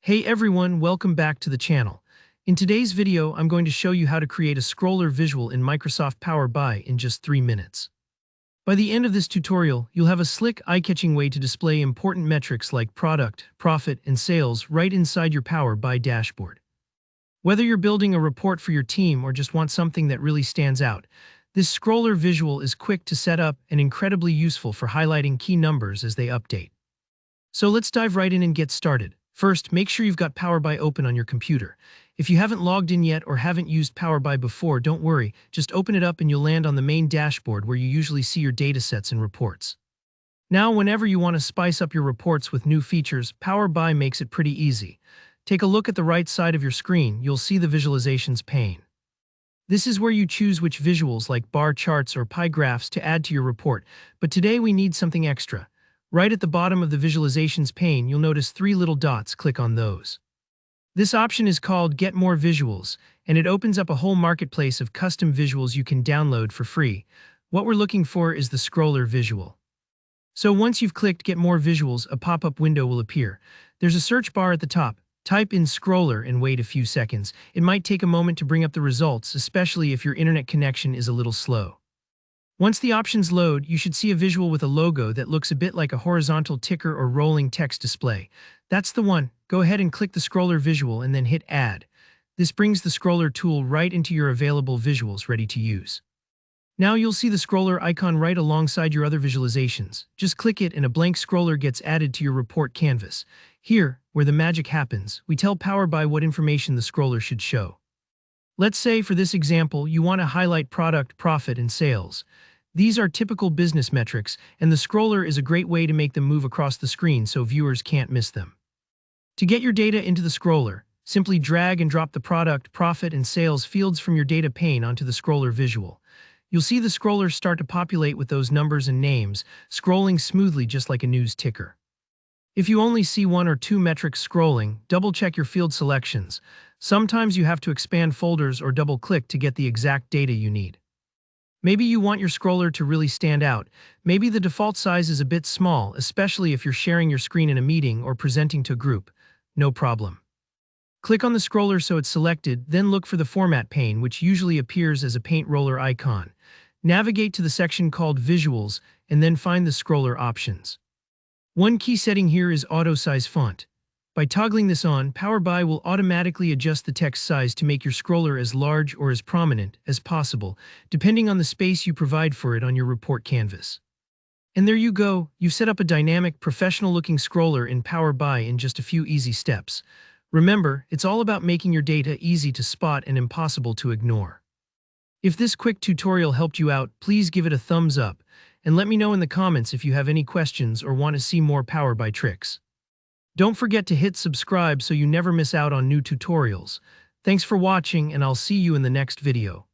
Hey everyone, welcome back to the channel. In today's video, I'm going to show you how to create a scroller visual in Microsoft Power BI in just 3 minutes. By the end of this tutorial, you'll have a slick, eye-catching way to display important metrics like product, profit, and sales right inside your Power BI dashboard. Whether you're building a report for your team or just want something that really stands out, this scroller visual is quick to set up and incredibly useful for highlighting key numbers as they update. So let's dive right in and get started. First, make sure you've got Power BI open on your computer. If you haven't logged in yet or haven't used Power BI before, don't worry. Just open it up and you'll land on the main dashboard where you usually see your datasets and reports. Now, whenever you want to spice up your reports with new features, Power BI makes it pretty easy. Take a look at the right side of your screen. You'll see the Visualizations pane. This is where you choose which visuals like bar charts or pie graphs to add to your report, but today we need something extra. Right at the bottom of the Visualizations pane, you'll notice 3 little dots. Click on those. This option is called Get More Visuals, and it opens up a whole marketplace of custom visuals you can download for free. What we're looking for is the scroller visual. So once you've clicked Get More Visuals, a pop-up window will appear. There's a search bar at the top. Type in scroller and wait a few seconds. It might take a moment to bring up the results, especially if your internet connection is a little slow. Once the options load, you should see a visual with a logo that looks a bit like a horizontal ticker or rolling text display. That's the one. Go ahead and click the scroller visual and then hit Add. This brings the scroller tool right into your available visuals ready to use. Now you'll see the scroller icon right alongside your other visualizations. Just click it and a blank scroller gets added to your report canvas. Here, where the magic happens, we tell Power BI what information the scroller should show. Let's say, for this example, you want to highlight product, profit, and sales. These are typical business metrics, and the scroller is a great way to make them move across the screen so viewers can't miss them. To get your data into the scroller, simply drag and drop the product, profit, and sales fields from your data pane onto the scroller visual. You'll see the scroller start to populate with those numbers and names, scrolling smoothly just like a news ticker. If you only see 1 or 2 metrics scrolling, double-check your field selections. Sometimes you have to expand folders or double-click to get the exact data you need. Maybe you want your scroller to really stand out. Maybe the default size is a bit small, especially if you're sharing your screen in a meeting or presenting to a group. No problem. Click on the scroller so it's selected, then look for the Format pane, which usually appears as a paint roller icon. Navigate to the section called Visuals, and then find the scroller options. One key setting here is Auto Size Font. By toggling this on, Power BI will automatically adjust the text size to make your scroller as large or as prominent as possible, depending on the space you provide for it on your report canvas. And there you go, you've set up a dynamic, professional-looking scroller in Power BI in just a few easy steps. Remember, it's all about making your data easy to spot and impossible to ignore. If this quick tutorial helped you out, please give it a thumbs up, and let me know in the comments if you have any questions or want to see more Power BI tricks. Don't forget to hit subscribe so you never miss out on new tutorials. Thanks for watching, and I'll see you in the next video.